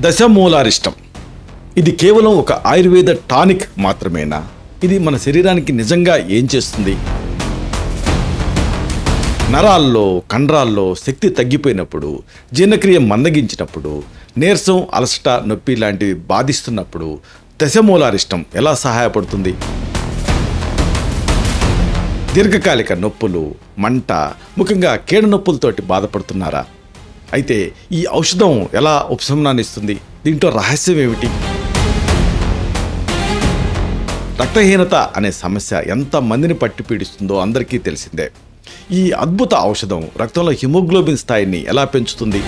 దశమూలారిష్టం ఇది కేవలం ఒక ఆయుర్వేద టానిక్ మాత్రమేనా? ఇది మన శరీరానికి నిజంగా ఏం చేస్తుంది? నరాల్లో కండరాల్లో శక్తి తగ్గిపోయినప్పుడు, జీర్ణక్రియ మందగించినప్పుడు, నీరసం అలసట నొప్పి లాంటివి బాధిస్తున్నప్పుడు దశమూలారిష్టం ఎలా సహాయపడుతుంది? దీర్ఘకాలిక నొప్పులు, మంట, ముఖ్యంగా కీళ్ళ నొప్పులతోటి బాధపడుతున్నారా? అయితే ఈ ఔషధం ఎలా ఉపశమనాన్ని ఇస్తుంది? దీంట్లో రహస్యం ఏమిటి? రక్తహీనత అనే సమస్య ఎంత మందిని పట్టి పీడిస్తుందో అందరికీ తెలిసిందే. ఈ అద్భుత ఔషధం రక్తంలో హిమోగ్లోబిన్ స్థాయిని ఎలా పెంచుతుంది?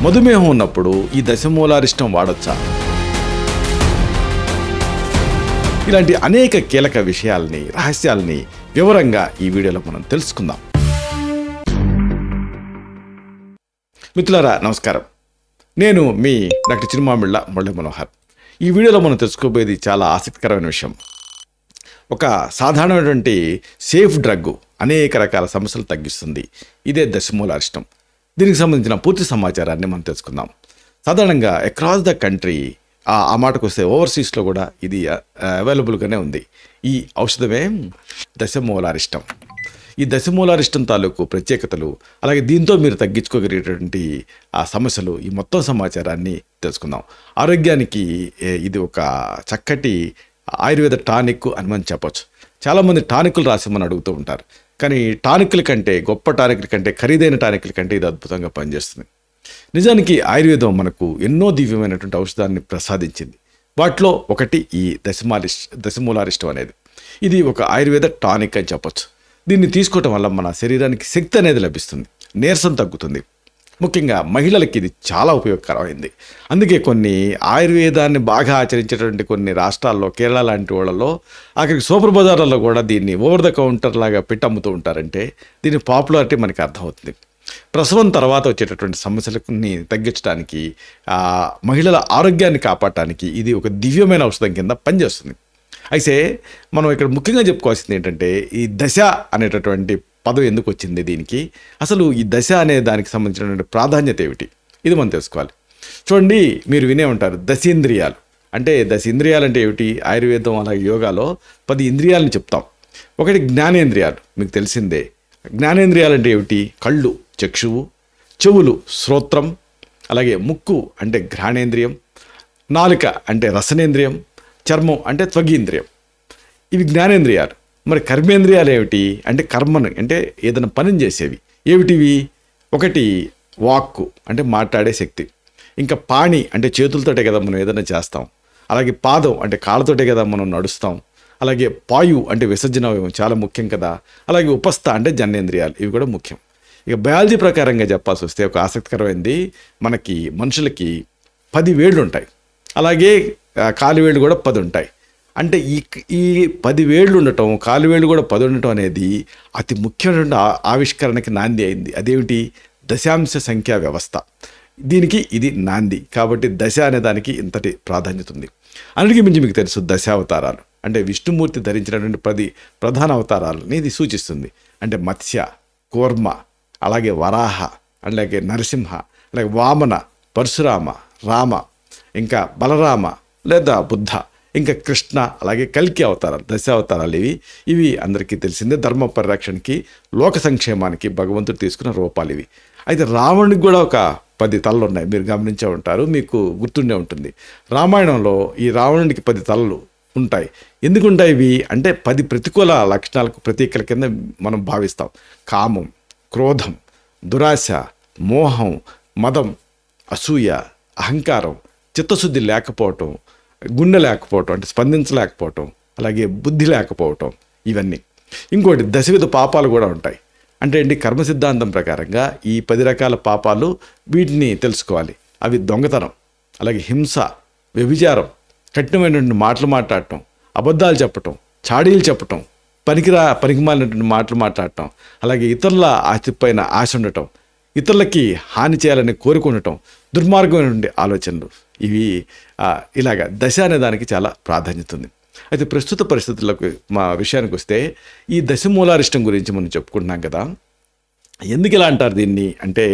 మధుమేహం ఉన్నప్పుడు ఈ దశమూలారిష్టం వాడొచ్చా? ఇలాంటి అనేక కీలక విషయాల్ని, రహస్యాల్ని వివరంగా ఈ వీడియోలో మనం తెలుసుకుందాం. మిత్రులారా నమస్కారం, నేను మీ డాక్టర్ చిరుమామిళ్ళ మురళీ మనోహర్. ఈ వీడియోలో మనం తెలుసుకోబోయేది చాలా ఆసక్తికరమైన విషయం. ఒక సాధారణమైనటువంటి సేఫ్ డ్రగ్ అనేక రకాల సమస్యలు తగ్గిస్తుంది. ఇదే దశమూలారిష్టం. దీనికి సంబంధించిన పూర్తి సమాచారాన్ని మనం తెలుసుకుందాం. సాధారణంగా అక్రాస్ ద కంట్రీ, ఆ మాటకు వస్తే ఓవర్సీస్లో కూడా ఇది అవైలబుల్గానే ఉంది. ఈ ఔషధమే దశమూలారిష్టం. ఈ దశమూలారిష్టం తాలూకు ప్రత్యేకతలు, అలాగే దీంతో మీరు తగ్గించుకోగలిగేటువంటి ఆ సమస్యలు, ఈ మొత్తం సమాచారాన్ని తెలుసుకుందాం. ఆరోగ్యానికి ఇది ఒక చక్కటి ఆయుర్వేద టానిక్ అని మనం చెప్పొచ్చు. చాలామంది టానిక్లు రాసిమని అడుగుతూ ఉంటారు. కానీ టానిక్ల కంటే, గొప్ప టానిక్ల కంటే, ఖరీదైన టానిక్ల కంటే ఇది అద్భుతంగా పనిచేస్తుంది. నిజానికి ఆయుర్వేదం మనకు ఎన్నో దివ్యమైనటువంటి ఔషధాన్ని ప్రసాదించింది. వాటిలో ఒకటి ఈ దశమూలారిష్టం అనేది. ఇది ఒక ఆయుర్వేద టానిక్ అని చెప్పొచ్చు. దీన్ని తీసుకోవటం వల్ల మన శరీరానికి శక్తి అనేది లభిస్తుంది, నీరసం తగ్గుతుంది. ముఖ్యంగా మహిళలకి ఇది చాలా ఉపయోగకరమైంది. అందుకే కొన్ని ఆయుర్వేదాన్ని బాగా ఆచరించేటువంటి కొన్ని రాష్ట్రాల్లో, కేరళ లాంటి వాళ్ళలో, అక్కడికి సూపర్ బజార్లలో కూడా దీన్ని ఓవర్ ద కౌంటర్ లాగా పెట్టి అమ్ముతూ ఉంటారంటే దీని పాపులారిటీ మనకి అర్థమవుతుంది. ప్రసవం తర్వాత వచ్చేటటువంటి సమస్యలని తగ్గించడానికి, మహిళల ఆరోగ్యాన్ని కాపాడటానికి ఇది ఒక దివ్యమైన ఔషధం కింద పనిచేస్తుంది. అయితే మనం ఇక్కడ ముఖ్యంగా చెప్పుకోవాల్సింది ఏంటంటే, ఈ దశ అనేటటువంటి పదం ఎందుకు వచ్చింది దీనికి? అసలు ఈ దశ అనే దానికి సంబంధించినటువంటి ప్రాధాన్యత ఏమిటి? ఇది మనం తెలుసుకోవాలి. చూడండి, మీరు వినే ఉంటారు దశేంద్రియాలు అంటే. దశేంద్రియాలు అంటే ఏమిటి? ఆయుర్వేదం అలాగే యోగాలో 10 ఇంద్రియాలను చెప్తాం. ఒకటి జ్ఞానేంద్రియాలు, మీకు తెలిసిందే. జ్ఞానేంద్రియాలు అంటే ఏమిటి? కళ్ళు చక్షువు, చెవులు శ్రోత్రం, అలాగే ముక్కు అంటే ఘ్రాణేంద్రియం, నాలుక అంటే రసనేంద్రియం, చర్మం అంటే త్వగీంద్రియం. ఇవి జ్ఞానేంద్రియాలు. మరి కర్మేంద్రియాలు ఏమిటి అంటే? కర్మను అంటే ఏదైనా పనిని చేసేవి. ఏమిటివి? ఒకటి వాక్కు అంటే మాట్లాడే శక్తి, ఇంకా పాణి అంటే చేతులతోటే కదా మనం ఏదైనా చేస్తాం, అలాగే పాదం అంటే కాళ్ళతోటే కదా మనం నడుస్తాం, అలాగే పాయు అంటే విసర్జన చాలా ముఖ్యం కదా, అలాగే ఉపస్థ అంటే జనేంద్రియాలు, ఇవి కూడా ముఖ్యం. ఇక బయాలజీ ప్రకారంగా చెప్పాల్సి వస్తే ఒక ఆసక్తికరమైనది, మనకి మనుషులకి 10 వేళ్ళు ఉంటాయి, అలాగే కాలువేళ్ళు కూడా 10 ఉంటాయి. అంటే ఈ 10 వేళ్ళు ఉండటం, కాలువేళ్ళు కూడా 10 ఉండటం అనేది అతి ముఖ్యమైన ఆవిష్కరణకి నాంది అయింది. అదేమిటి? దశాంశ సంఖ్యా వ్యవస్థ. దీనికి ఇది నాంది. కాబట్టి దశ అనే దానికి ఇంతటి ప్రాధాన్యత ఉంది. అన్నిటికీ మించి మీకు తెలుసు దశావతారాలు అంటే విష్ణుమూర్తి ధరించినటువంటి 10 ప్రధాన అవతారాలని ఇది సూచిస్తుంది. అంటే మత్స్య, కూర్మ, అలాగే వరాహ, అలాగే నరసింహ, అలాగే వామన, పరశురామ, రామ, ఇంకా బలరామ లేదా బుద్ధ, ఇంకా కృష్ణ, అలాగే కల్కి అవతారాలు, దశావతారాలు ఇవి అందరికీ తెలిసిందే. ధర్మ పరిరక్షణకి, లోక సంక్షేమానికి భగవంతుడు తీసుకున్న రూపాలు ఇవి. అయితే రావణుడికి కూడా ఒక 10 తలలు ఉన్నాయి. మీరు గమనించే ఉంటారు, మీకు గుర్తుండే ఉంటుంది. రామాయణంలో ఈ రావణుడికి 10 తలలు ఉంటాయి. ఎందుకు ఉంటాయి ఇవి అంటే 10 ప్రతికూల లక్షణాలకు ప్రతీకల కింద మనం భావిస్తాం. కామం, క్రోధం, దురాశ, మోహం, మదం, అసూయ, అహంకారం, చిత్తశుద్ధి లేకపోవటం, గుండె లేకపోవటం అంటే స్పందించలేకపోవటం, అలాగే బుద్ధి లేకపోవటం, ఇవన్నీ. ఇంకోటి దశవిధ పాపాలు కూడా ఉంటాయి. అంటే ఏంటి? కర్మ సిద్ధాంతం ప్రకారంగా ఈ 10 రకాల పాపాలు, వీటిని తెలుసుకోవాలి. అవి దొంగతనం, అలాగే హింస, వ్యభిచారం, కఠినమైనటువంటి మాటలు మాట్లాడటం, అబద్ధాలు చెప్పటం, చాడీలు చెప్పటం, పనికిమాలినటువంటి మాటలు మాట్లాడటం, అలాగే ఇతరుల ఆస్తిపైన ఆశ ఉండటం, ఇతరులకి హాని చేయాలని కోరుకుండటం, దుర్మార్గమైనటువంటి ఆలోచనలు, ఇవి ఇలాగా దశ అనే దానికి చాలా ప్రాధాన్యత ఉంది. అయితే ప్రస్తుత పరిస్థితులకు మా విషయానికి వస్తే, ఈ దశమూలారిష్టం గురించి మనం చెప్పుకుంటున్నాం కదా. ఎందుకు ఇలా అంటారు దీన్ని అంటే,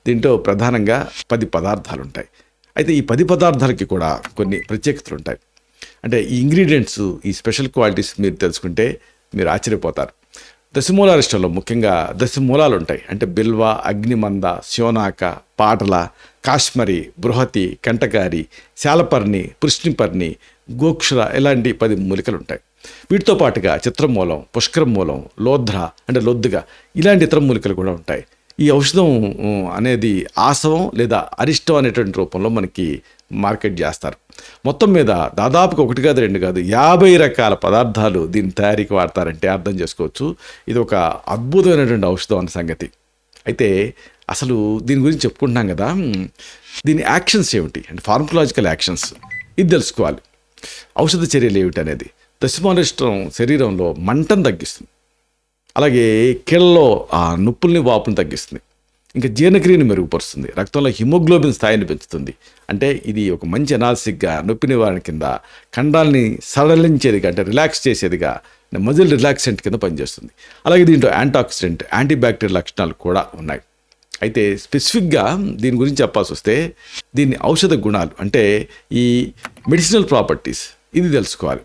దీంట్లో ప్రధానంగా 10 పదార్థాలు ఉంటాయి. అయితే ఈ 10 పదార్థాలకి కూడా కొన్ని ప్రత్యేకతలు ఉంటాయి. అంటే ఈ ఇంగ్రీడియంట్స్, ఈ స్పెషల్ క్వాలిటీస్ మీరు తెలుసుకుంటే మీరు ఆశ్చర్యపోతారు. దశమూలారిష్టంలో ముఖ్యంగా 10 మూలాలు ఉంటాయి. అంటే బిల్వ, అగ్నిమంద, శివనాక, పాటల, కాశ్మరి, బృహతి, కంటకారి, శాలపర్ణి, పృష్ణిపర్ణి, గోక్షుర ఇలాంటి 10 మూలికలు ఉంటాయి. వీటితో పాటుగా చిత్రమూలం, పుష్కరమూలం, లోధ్ర అంటే లొద్దుగా ఇలాంటి ఇతర మూలికలు కూడా ఉంటాయి. ఈ ఔషధం అనేది ఆసవం లేదా అరిష్టం అనేటువంటి రూపంలో మనకి మార్కెట్ చేస్తారు. మొత్తం మీద దాదాపుగా 1 కాదు 2 కాదు 50 రకాల పదార్థాలు దీని తయారీకి వాడతారంటే అర్థం చేసుకోవచ్చు ఇది ఒక అద్భుతమైనటువంటి ఔషధం అన్న సంగతి. అయితే అసలు దీని గురించి చెప్పుకుంటున్నాం కదా, దీని యాక్షన్స్ ఏమిటి అంటే ఫార్మకలాజికల్ యాక్షన్స్ ఇది తెలుసుకోవాలి. ఔషధ చర్యలు ఏమిటి అనేది. దశమూలారిష్టం శరీరంలో మంటను తగ్గిస్తుంది, అలాగే కీళ్ళలో ఆ నొప్పుల్ని, వాపుని తగ్గిస్తుంది, ఇంకా జీర్ణక్రియను మెరుగుపరుస్తుంది, రక్తంలో హిమోగ్లోబిన్ స్థాయిని పెంచుతుంది. అంటే ఇది ఒక మంచి ఎనాలిసిక్గా నొప్పి నివారణ కింద, ఖండాల్ని సడలించేదిగా అంటే రిలాక్స్ చేసేదిగా, మజిల్ రిలాక్సెంట్ కింద పనిచేస్తుంది. అలాగే దీంట్లో యాంటాక్సిడెంట్, యాంటీబ్యాక్టీరియల్ లక్షణాలు కూడా ఉన్నాయి. అయితే స్పెసిఫిక్గా దీని గురించి చెప్పాల్సి వస్తే దీని ఔషధ గుణాలు అంటే ఈ మెడిసినల్ ప్రాపర్టీస్ ఇది తెలుసుకోవాలి.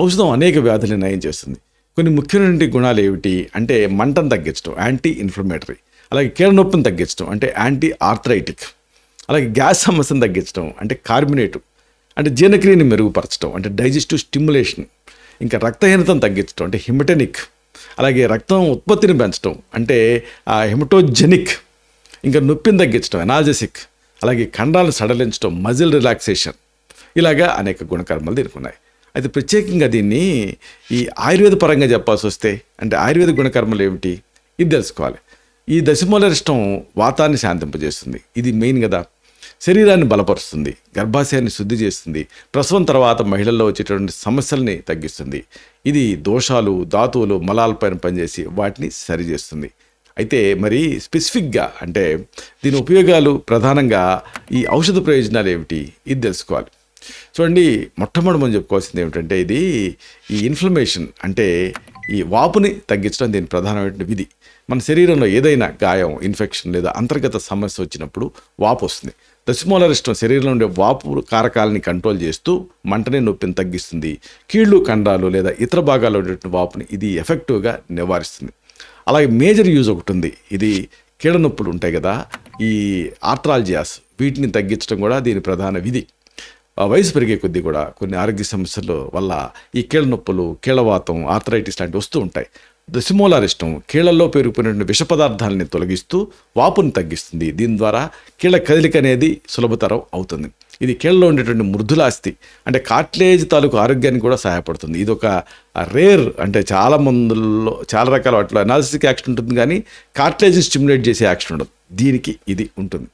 ఔషధం అనేక వ్యాధులను నయం చేస్తుంది. కొన్ని ముఖ్యమైన గుణాలు ఏమిటి అంటే మంటను తగ్గించడం, యాంటీ ఇన్ఫ్లమేటరీ, అలాగే కీళ్ళ నొప్పిని తగ్గించడం అంటే యాంటీ ఆర్థరైటిక్, అలాగే గ్యాస్ సమస్యను తగ్గించడం అంటే కార్బినేటివ్, అంటే జీర్ణక్రియని మెరుగుపరచడం అంటే డైజెస్టివ్ స్టిమ్యులేషన్, ఇంకా రక్తహీనతను తగ్గించడం అంటే హిమటనిక్, అలాగే రక్తం ఉత్పత్తిని పెంచడం అంటే హిమటోజెనిక్, ఇంకా నొప్పిని తగ్గించడం ఎనాల్జెసిక్, అలాగే ఖండాలను సడలించడం మజిల్ రిలాక్సేషన్, ఇలాగా అనేక గుణకర్మలు దీనికి ఉన్నాయి. అయితే ప్రత్యేకంగా దీన్ని ఈ ఆయుర్వేద పరంగా చెప్పాల్సి వస్తే అంటే ఆయుర్వేద గుణకర్మలు ఏమిటి ఇది తెలుసుకోవాలి. ఈ దశమూలారిష్టం వాతాన్ని శాంతింపజేస్తుంది, ఇది మెయిన్ కదా. శరీరాన్ని బలపరుస్తుంది, గర్భాశయాన్ని శుద్ధి చేస్తుంది, ప్రసవం తర్వాత మహిళల్లో వచ్చేటువంటి సమస్యల్ని తగ్గిస్తుంది. ఇది దోషాలు, ధాతువులు, మలాలపైన పనిచేసి వాటిని సరిచేస్తుంది. అయితే మరి స్పెసిఫిక్గా అంటే దీని ఉపయోగాలు ప్రధానంగా ఈ ఔషధ ప్రయోజనాలు ఏమిటి ఇది తెలుసుకోవాలి. చూడండి, మొట్టమొదటి మనం చెప్పుకోవాల్సింది ఏమిటంటే ఇది ఈ ఇన్ఫ్లమేషన్ అంటే ఈ వాపుని తగ్గించడం దీని ప్రధానమైన విధి. మన శరీరంలో ఏదైనా గాయం, ఇన్ఫెక్షన్ లేదా అంతర్గత సమస్య వచ్చినప్పుడు వాపు వస్తుంది. దశమూలారిష్టం శరీరంలో ఉండే వాపు కారకాలని కంట్రోల్ చేస్తూ మంటని, నొప్పిని తగ్గిస్తుంది. కీళ్ళు, కండాలు లేదా ఇతర భాగాల్లో ఉండేటువంటి వాపుని ఇది ఎఫెక్టివ్గా నివారిస్తుంది. అలాగే మేజర్ యూజ్ ఒకటి ఉంది, ఇది కీళ్ళ నొప్పులు ఉంటాయి కదా, ఈ ఆర్థ్రాలజియాస్ వీటిని తగ్గించడం కూడా దీని ప్రధాన విధి. వయసు పెరిగే కొద్దీ కూడా కొన్ని ఆరోగ్య సమస్యల వల్ల ఈ కీళ్ళ నొప్పులు, కీళ్ళవాతం, ఆర్థరైటిస్ లాంటివి వస్తూ ఉంటాయి. దశమూలారిష్టం కీళ్లలో పెరిగిపోయినటువంటి విష పదార్థాలని తొలగిస్తూ వాపుని తగ్గిస్తుంది. దీని ద్వారా కీళ్ళ కదలిక అనేది సులభతరం అవుతుంది. ఇది కీళ్ళలో ఉండేటువంటి మృదులాస్తి అంటే కార్టిలేజ్ తాలూకు ఆరోగ్యానికి కూడా సహాయపడుతుంది. ఇది ఒక రేర్ అంటే చాలా మందుల్లో చాలా రకాల వాటిలో ఎనాలిసిక్ యాక్షన్ ఉంటుంది, కానీ కార్టిలేజ్ని స్టిమ్యులేట్ చేసే యాక్షన్ ఉండదు. దీనికి ఇది ఉంటుంది.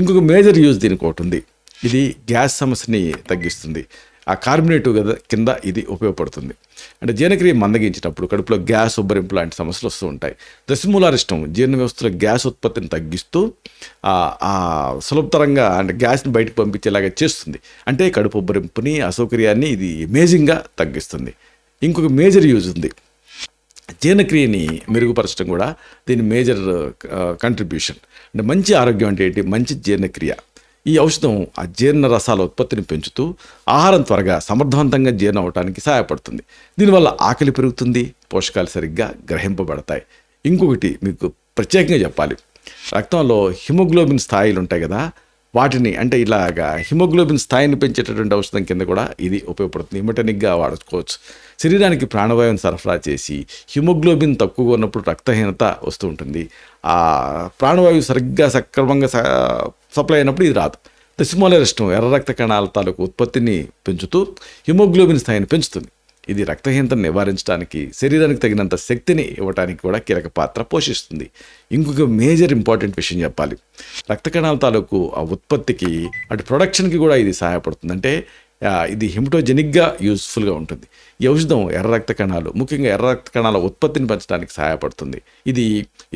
ఇంకొక మేజర్ యూజ్ దీనికి ఒకటి ఉంది, ఇది గ్యాస్ సమస్యని తగ్గిస్తుంది. ఆ కార్బోనేటివ్ కింద ఇది ఉపయోగపడుతుంది. అంటే జీర్ణక్రియ మందగించినప్పుడు కడుపులో గ్యాస్, ఉబ్బరింపు లాంటి సమస్యలు వస్తూ ఉంటాయి. దశమూలారిష్టం జీర్ణ వ్యవస్థలో గ్యాస్ ఉత్పత్తిని తగ్గిస్తూ సులభతరంగా అంటే గ్యాస్ని బయటకు పంపించేలాగా చేస్తుంది. అంటే కడుపు ఉబ్బరింపుని, అసౌకర్యాన్ని ఇది అమేజింగ్గా తగ్గిస్తుంది. ఇంకొక మేజర్ యూజ్ ఉంది, జీర్ణక్రియని మెరుగుపరచడం కూడా దీని మేజర్ కంట్రిబ్యూషన్. అంటే మంచి ఆరోగ్యం అంటే ఏంటి, మంచి జీర్ణక్రియ. ఈ ఔషధం ఆ జీర్ణ రసాల ఉత్పత్తిని పెంచుతూ ఆహారం త్వరగా సమర్థవంతంగా జీర్ణం అవడానికి సహాయపడుతుంది. దీనివల్ల ఆకలి పెరుగుతుంది, పోషకాలు సరిగ్గా గ్రహింపబడతాయి. ఇంకొకటి మీకు ప్రత్యేకంగా చెప్పాలి, రక్తంలో హిమోగ్లోబిన్ స్థాయిలు ఉంటాయి కదా, వాటిని అంటే ఇలాగా హిమోగ్లోబిన్ స్థాయిని పెంచేటటువంటి ఔషధం కింద కూడా ఇది ఉపయోగపడుతుంది. హిమటనిక్గా వాడుకోవచ్చు. శరీరానికి ప్రాణవాయువుని సరఫరా చేసి హిమోగ్లోబిన్ తక్కువగా ఉన్నప్పుడు రక్తహీనత వస్తూ ఉంటుంది. ఆ ప్రాణవాయువు సరిగ్గా సక్రమంగా సప్లై అయినప్పుడు ఇది రాదు. దశమూలారిష్టం ఎర్ర రక్త కణాల తాలూకు ఉత్పత్తిని పెంచుతూ హిమోగ్లోబిన్ స్థాయిని పెంచుతుంది. ఇది రక్తహీనతను నివారించడానికి, శరీరానికి తగినంత శక్తిని ఇవ్వడానికి కూడా కీలక పాత్ర పోషిస్తుంది. ఇంకొక మేజర్ ఇంపార్టెంట్ విషయం చెప్పాలి, రక్త కణాల తాలూకు ఆ ఉత్పత్తికి అటు ప్రొడక్షన్కి కూడా ఇది సహాయపడుతుంది. అంటే ఇది హిమటోజెనిక్గా యూస్ఫుల్గా ఉంటుంది. ఈ ఔషధం ఎర్ర రక్త కణాలు, ముఖ్యంగా ఎర్ర రక్త కణాల ఉత్పత్తిని పెంచడానికి సహాయపడుతుంది. ఇది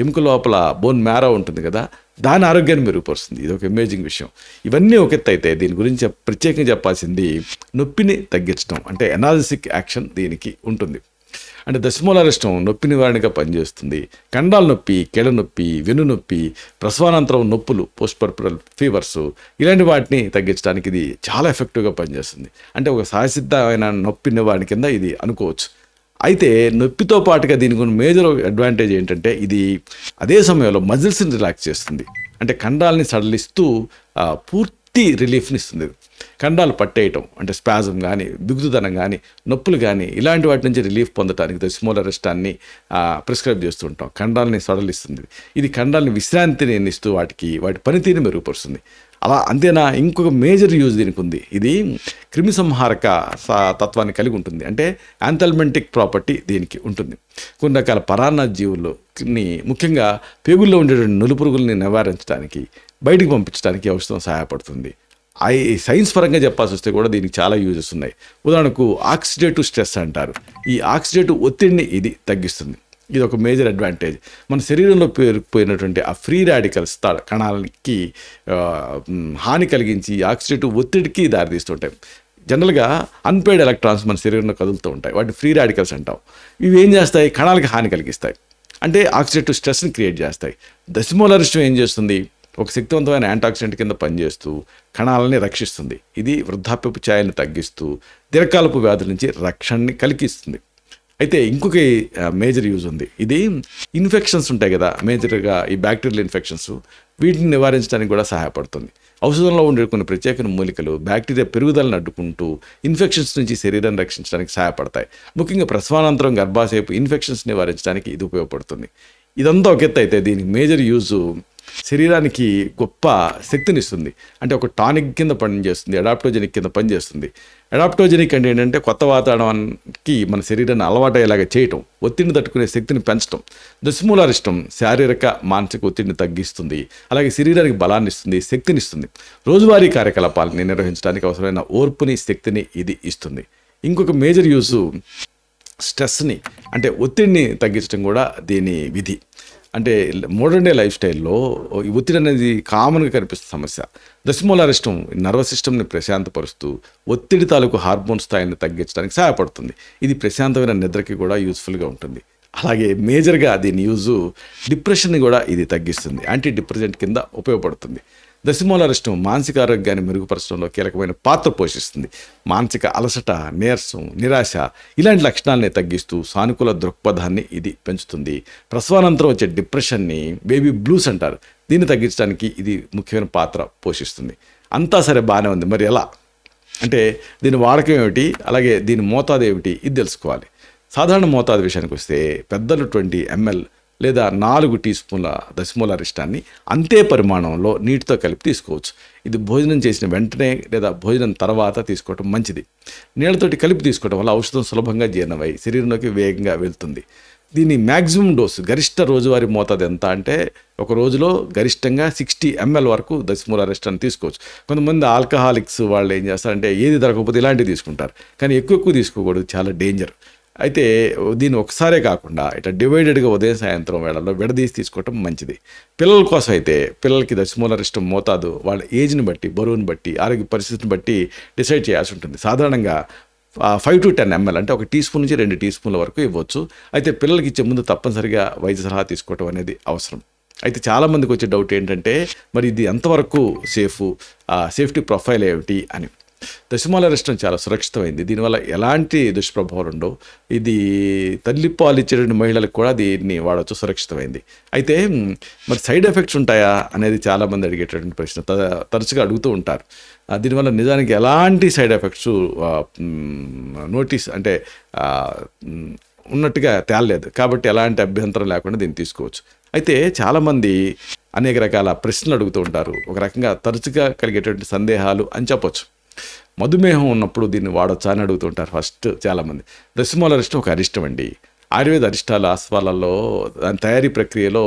ఎముక లోపల బోన్ మ్యారో ఉంటుంది కదా, దాని ఆరోగ్యాన్ని మెరుగుపరుస్తుంది. ఇది ఒక అమేజింగ్ విషయం. ఇవన్నీ ఒక ఎత్తు అయితే దీని గురించి ప్రత్యేకంగా చెప్పాల్సింది నొప్పిని తగ్గించడం అంటే ఎనాల్జెసిక్ యాక్షన్ దీనికి ఉంటుంది. అంటే దశమూలారిష్టం నొప్పి నివారణగా పనిచేస్తుంది. కండాల నొప్పి, కీళ్ళ నొప్పి, వెన్ను నొప్పి, ప్రసవానంతరం నొప్పులు, పోస్ట్ పర్పురల్ ఫీవర్స్, ఇలాంటి వాటిని తగ్గించడానికి ఇది చాలా ఎఫెక్టివ్గా పనిచేస్తుంది. అంటే ఒక సహసిద్ధమైన నొప్పి నివారణ కింద ఇది అనుకోవచ్చు. అయితే నొప్పితో పాటుగా దీనికి ఉన్న మేజర్ అడ్వాంటేజ్ ఏంటంటే ఇది అదే సమయంలో మజిల్స్ని రిలాక్స్ చేస్తుంది. అంటే కండాలని సడలిస్తూ పూర్తి రిలీఫ్ని ఇస్తుంది. కండాలు పట్టేయటం అంటే స్పాజం కానీ, బిగుతుదనం కానీ, నొప్పులు కానీ, ఇలాంటి వాటి నుంచి రిలీఫ్ పొందడానికి దశమూలారిష్టాన్ని ప్రిస్క్రైబ్ చేస్తూ ఉంటాం. కండాలని సడలిస్తుంది. ఇది కండాలని విశ్రాంతిని ఇస్తూ వాటి పనితీరుని మెరుగుపరుస్తుంది. అలా అంతేనా, ఇంకొక మేజర్ యూజ్ దీనికి ఉంది. ఇది క్రిమి సంహారక తత్వాన్ని కలిగి ఉంటుంది. అంటే యాంథల్మెంటిక్ ప్రాపర్టీ దీనికి ఉంటుంది. కొన్ని రకాల పరాన్న జీవుల్ని, ముఖ్యంగా పేగుల్లో ఉండేటువంటి నులుపురుగుల్ని నివారించడానికి, బయటికి పంపించడానికి ఔషధం సహాయపడుతుంది. సైన్స్ పరంగా చెప్పాల్సి వస్తే కూడా దీనికి చాలా యూజెస్ ఉన్నాయి. ఉదాహరణకు ఆక్సిడేటివ్ స్ట్రెస్ అంటారు. ఈ ఆక్సిడేటివ్ ఒత్తిడిని ఇది తగ్గిస్తుంది. ఇది ఒక మేజర్ అడ్వాంటేజ్. మన శరీరంలో పేరుకుపోయినటువంటి ఆ ఫ్రీ రాడికల్స్ కణాలకి హాని కలిగించి ఆక్సిడేటివ్ ఒత్తిడికి దారితీస్తుంటాయి. జనరల్గా అన్పెయిడ్ ఎలక్ట్రాన్స్ మన శరీరంలో కదులుతూ ఉంటాయి. వాటిని ఫ్రీ రాడికల్స్ అంటాం. ఇవి ఏం చేస్తాయి? కణాలకి హాని కలిగిస్తాయి. అంటే ఆక్సిడేటివ్ స్ట్రెస్ని క్రియేట్ చేస్తాయి. దశమూలారిష్టం ఏం చేస్తుంది? ఒక శక్తివంతమైన యాంటాక్సిడెంట్ కింద పనిచేస్తూ కణాలని రక్షిస్తుంది. ఇది వృద్ధాప్యపు ఛాయల్ని తగ్గిస్తూ దీర్ఘకాలపు వ్యాధుల నుంచి రక్షణని కలిగిస్తుంది. అయితే ఇంకొక మేజర్ యూజ్ ఉంది. ఇది ఇన్ఫెక్షన్స్ ఉంటాయి కదా, మేజర్గా ఈ బ్యాక్టీరియల్ ఇన్ఫెక్షన్స్, వీటిని నివారించడానికి కూడా సహాయపడుతుంది. ఔషధంలో ఉండే కొన్ని ప్రత్యేక మూలికలు బ్యాక్టీరియా పెరుగుదలను అడ్డుకుంటూ ఇన్ఫెక్షన్స్ నుంచి శరీరాన్ని రక్షించడానికి సహాయపడతాయి. ముఖ్యంగా ప్రసవానంతరం గర్భాశయపు ఇన్ఫెక్షన్స్ నివారించడానికి ఇది ఉపయోగపడుతుంది. ఇదంతా ఒక ఎత్తు అయితే దీనికి మేజర్ యూజ్ శరీరానికి గొప్ప శక్తినిస్తుంది. అంటే ఒక టానిక్ కింద పనిచేస్తుంది, అడాప్టోజెనిక్ కింద పనిచేస్తుంది. అడాప్టోజెనిక్ అంటే ఏంటంటే కొత్త వాతావరణానికి మన శరీరాన్ని అలవాటయ్యేలాగా చేయటం, ఒత్తిడిని తట్టుకునే శక్తిని పెంచడం. దశమూలారిష్టం శారీరక మానసిక ఒత్తిడిని తగ్గిస్తుంది, అలాగే శరీరానికి బలాన్ని ఇస్తుంది, శక్తినిస్తుంది. రోజువారీ కార్యకలాపాలని నిర్వహించడానికి అవసరమైన ఓర్పుని, శక్తిని ఇది ఇస్తుంది. ఇంకొక మేజర్ యూజ్ స్ట్రెస్ని అంటే ఒత్తిడిని తగ్గించడం కూడా దీని విధి. అంటే మోడర్న్ డే లైఫ్ స్టైల్లో ఈ ఒత్తిడి అనేది కామన్గా కనిపిస్తున్న సమస్య. దశమూలారిష్టం నర్వస్ సిస్టమ్ని ప్రశాంతపరుస్తూ ఒత్తిడి తాలూకు హార్మోన్ స్థాయిని తగ్గించడానికి సహాయపడుతుంది. ఇది ప్రశాంతమైన నిద్రకి కూడా యూస్ఫుల్గా ఉంటుంది. అలాగే మేజర్గా దీని యూజు డిప్రెషన్ని కూడా ఇది తగ్గిస్తుంది, యాంటీ డిప్రెసెంట్ కింద ఉపయోగపడుతుంది. దశమూలారిష్టం మానసిక ఆరోగ్యాన్ని మెరుగుపరచడంలో కీలకమైన పాత్ర పోషిస్తుంది. మానసిక అలసట, నీరసం, నిరాశ ఇలాంటి లక్షణాలని తగ్గిస్తూ సానుకూల దృక్పథాన్ని ఇది పెంచుతుంది. ప్రసవానంతరం వచ్చే డిప్రెషన్ని బేబీ బ్లూస్ అంటారు. దీన్ని తగ్గించడానికి ఇది ముఖ్యమైన పాత్ర పోషిస్తుంది. అంతా సరే బాగానే ఉంది, మరి ఎలా అంటే దీని వాడకం ఏమిటి, అలాగే దీని మోతాదు ఏమిటి, ఇది తెలుసుకోవాలి. సాధారణ మోతాదు విషయానికి వస్తే పెద్దలు 20 ml లేదా 4 టీ స్పూన్ల దశమూలారిష్టాన్ని అంతే పరిమాణంలో నీటితో కలిపి తీసుకోవచ్చు. ఇది భోజనం చేసిన వెంటనే లేదా భోజనం తర్వాత తీసుకోవటం మంచిది. నీళ్ళతోటి కలిపి తీసుకోవడం వల్ల ఔషధం సులభంగా జీర్ణమై శరీరంలోకి వేగంగా వెళ్తుంది. దీని మ్యాక్సిమం డోసు, గరిష్ట రోజువారీ మోతాదు ఎంత అంటే ఒక రోజులో గరిష్టంగా 60 ml వరకు దశమూలారిష్టాన్ని తీసుకోవచ్చు. కొంతమంది ఆల్కహాలిక్స్ వాళ్ళు ఏం చేస్తారంటే ఏది దొరకకపోతే ఇలాంటివి తీసుకుంటారు, కానీ ఎక్కువ తీసుకోకూడదు, చాలా డేంజర్. అయితే దీన్ని ఒకసారే కాకుండా ఇట్లా డివైడెడ్గా ఉదయం సాయంత్రం వేళల్లో విడదీసి తీసుకోవటం మంచిది. పిల్లల కోసం అయితే పిల్లలకి దశమూలారిష్టం మోతాదు వాళ్ళ ఏజ్ని బట్టి, బరువుని బట్టి, ఆరోగ్య పరిస్థితిని బట్టి డిసైడ్ చేయాల్సి ఉంటుంది. సాధారణంగా 5 to 10 ml అంటే 1 టీ స్పూన్ నుంచి 2 టీ స్పూన్ల వరకు ఇవ్వచ్చు. అయితే పిల్లలకి ఇచ్చే ముందు తప్పనిసరిగా వైద్య సలహా తీసుకోవటం అనేది అవసరం. అయితే చాలామందికి వచ్చే డౌట్ ఏంటంటే మరి ఇది ఎంతవరకు సేఫ్టీ ప్రొఫైల్ ఏమిటి అని. దశమూలారిష్టం చాలా సురక్షితమైంది. దీనివల్ల ఎలాంటి దుష్ప్రభావాలు ఉండవు. ఇది తల్లిపాలు ఇచ్చేటువంటి మహిళలకు కూడా దీన్ని వాడవచ్చు, సురక్షితమైంది. అయితే మరి సైడ్ ఎఫెక్ట్స్ ఉంటాయా అనేది చాలామంది అడిగేటటువంటి ప్రశ్న, తరచుగా అడుగుతూ ఉంటారు. దీనివల్ల నిజానికి ఎలాంటి సైడ్ ఎఫెక్ట్స్ నోటీస్ అంటే ఉన్నట్టుగా తేలలేదు, కాబట్టి ఎలాంటి అభ్యంతరం లేకుండా దీన్ని తీసుకోవచ్చు. అయితే చాలామంది అనేక రకాల ప్రశ్నలు అడుగుతూ ఉంటారు. ఒక రకంగా తరచుగా కలిగేటువంటి సందేహాలు అని చెప్పొచ్చు. మధుమేహం ఉన్నప్పుడు దీన్ని వాడొచ్చా అని అడుగుతుంటారు ఫస్ట్ చాలామంది. దశమూలారిష్టం ఒక అరిష్టం అండి. ఆయుర్వేద అరిష్టాలు, ఆస్వాలలో దాని తయారీ ప్రక్రియలో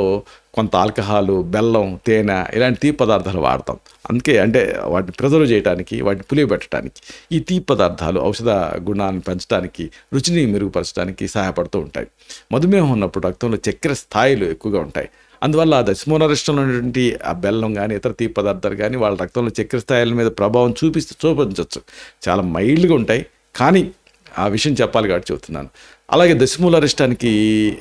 కొంత ఆల్కహాలు, బెల్లం, తేనె ఇలాంటి తీపి పదార్థాలు వాడతాం. అందుకే అంటే వాటిని ప్రిజర్వ్ చేయడానికి, వాటిని పులియబెట్టడానికి ఈ తీపి పదార్థాలు ఔషధ గుణాన్ని పెంచడానికి, రుచిని మెరుగుపరచడానికి సహాయపడుతూ ఉంటాయి. మధుమేహం ఉన్నప్పుడు రక్తంలో చక్కెర స్థాయిలు ఎక్కువగా ఉంటాయి. అందువల్ల దశమూలారిష్టంలో ఉన్నటువంటి ఆ బెల్లం కానీ ఇతర తీపి పదార్థాలు కానీ వాళ్ళ రక్తంలో చక్కెర స్థాయిల మీద ప్రభావం చూపించవచ్చు. చాలా మైల్డ్గా ఉంటాయి, కానీ ఆ విషయం చెప్పాలి కాబట్టి చెబుతున్నాను. అలాగే దశమూల అరిష్టానికి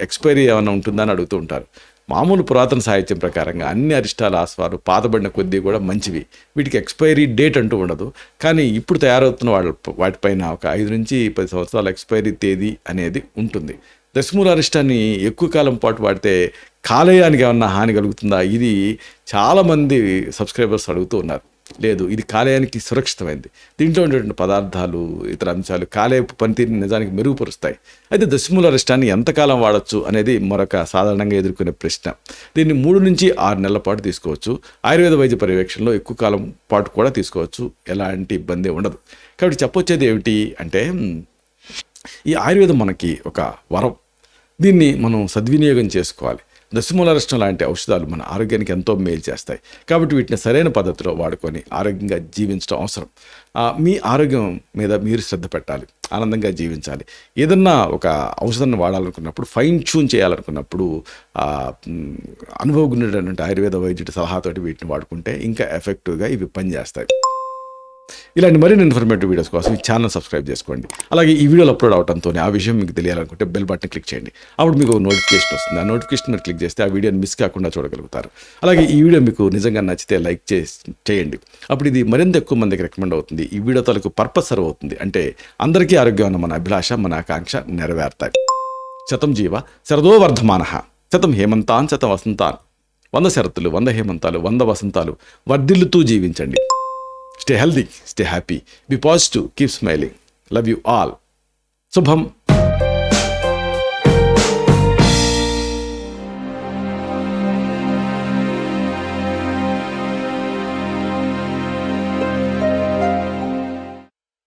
ఎక్స్పైరీ ఏమైనా ఉంటుందని అడుగుతూ ఉంటారు. మామూలు పురాతన సాహిత్యం ప్రకారంగా అన్ని అరిష్టాల ఆస్వాలు పాతబడిన కొద్దీ కూడా మంచివి. వీటికి ఎక్స్పైరీ డేట్ అంటూ ఉండదు. కానీ ఇప్పుడు తయారవుతున్న వాటిపైన ఒక 5 నుంచి 10 సంవత్సరాల ఎక్స్పైరీ తేదీ అనేది ఉంటుంది. దశమూల అరిష్టాన్ని ఎక్కువ కాలం పాటు వాడితే కాలేయానికి ఏమన్నా హాని కలుగుతుందా? ఇది చాలామంది సబ్స్క్రైబర్స్ అడుగుతూ ఉన్నారు. లేదు, ఇది కాలేయానికి సురక్షితమైంది. దీంట్లో ఉండేటువంటి పదార్థాలు, ఇతర అంశాలు కాలేయపు పనితీరుని నిజానికి మెరుగుపరుస్తాయి. అయితే దశమూల అరిష్టాన్ని ఎంతకాలం వాడచ్చు అనేది మరొక సాధారణంగా ఎదుర్కొనే ప్రశ్న. దీన్ని 3 నుంచి 6 నెలల పాటు తీసుకోవచ్చు. ఆయుర్వేద వైద్య పర్యవేక్షణలో ఎక్కువ కాలం పాటు కూడా తీసుకోవచ్చు. ఎలాంటి ఇబ్బంది ఉండదు. కాబట్టి చెప్పొచ్చేది ఏమిటి అంటే, ఈ ఆయుర్వేదం మనకి ఒక వరం. దీన్ని మనం సద్వినియోగం చేసుకోవాలి. దశమూల అరిష్టం లాంటి ఔషధాలు మన ఆరోగ్యానికి ఎంతో మేలు చేస్తాయి. కాబట్టి వీటిని సరైన పద్ధతిలో వాడుకొని ఆరోగ్యంగా జీవించడం అవసరం. మీ ఆరోగ్యం మీద మీరు శ్రద్ధ పెట్టాలి, ఆనందంగా జీవించాలి. ఏదన్నా ఒక ఔషధాన్ని వాడాలనుకున్నప్పుడు, ఫైన్ ట్యూన్ చేయాలనుకున్నప్పుడు అనుభవజ్ఞుడైనటువంటి ఆయుర్వేద వైద్యుడి సలహాతోటి వీటిని వాడుకుంటే ఇంకా ఎఫెక్టివ్గా ఇవి పనిచేస్తాయి. ఇలాంటి మరిన్ని ఇన్ఫర్మేటివ్ వీడియోస్ కోసం ఈ ఛానల్ సబ్స్క్రైబ్ చేసుకోండి. అలాగే ఈ వీడియోలు అప్లోడ్ అవడంతో ఆ విషయం మీకు తెలియాలనుకుంటే బెల్ బటన్ క్లిక్ చేయండి. అప్పుడు మీకు నోటిఫికేషన్ వస్తుంది. ఆ నోటిఫికేషన్ మీరు క్లిక్ చేస్తే ఆ వీడియోని మిస్ కాకుండా చూడగలుగుతారు. అలాగే ఈ వీడియో మీకు నిజంగా నచ్చితే లైక్ చేయండి. అప్పుడు ఇది మరింత ఎక్కువ మందికి రికమెండ్ అవుతుంది. ఈ వీడియో తాలూకు పర్పస్ సర్వ్ అవుతుంది. అంటే అందరికీ ఆరోగ్యం అన్న మన అభిలాష, మన ఆకాంక్ష నెరవేరుతాయి. శతం జీవ శరదో వర్ధమానః, శతం హేమంతాన్ శతం వసంతాన్. 100 శరత్తులు, 100 హేమంతాలు, 100 వసంతాలు వర్ధిల్లుతూ జీవించండి. Stay healthy, stay happy, be positive, keep smiling. Love you all. Subham.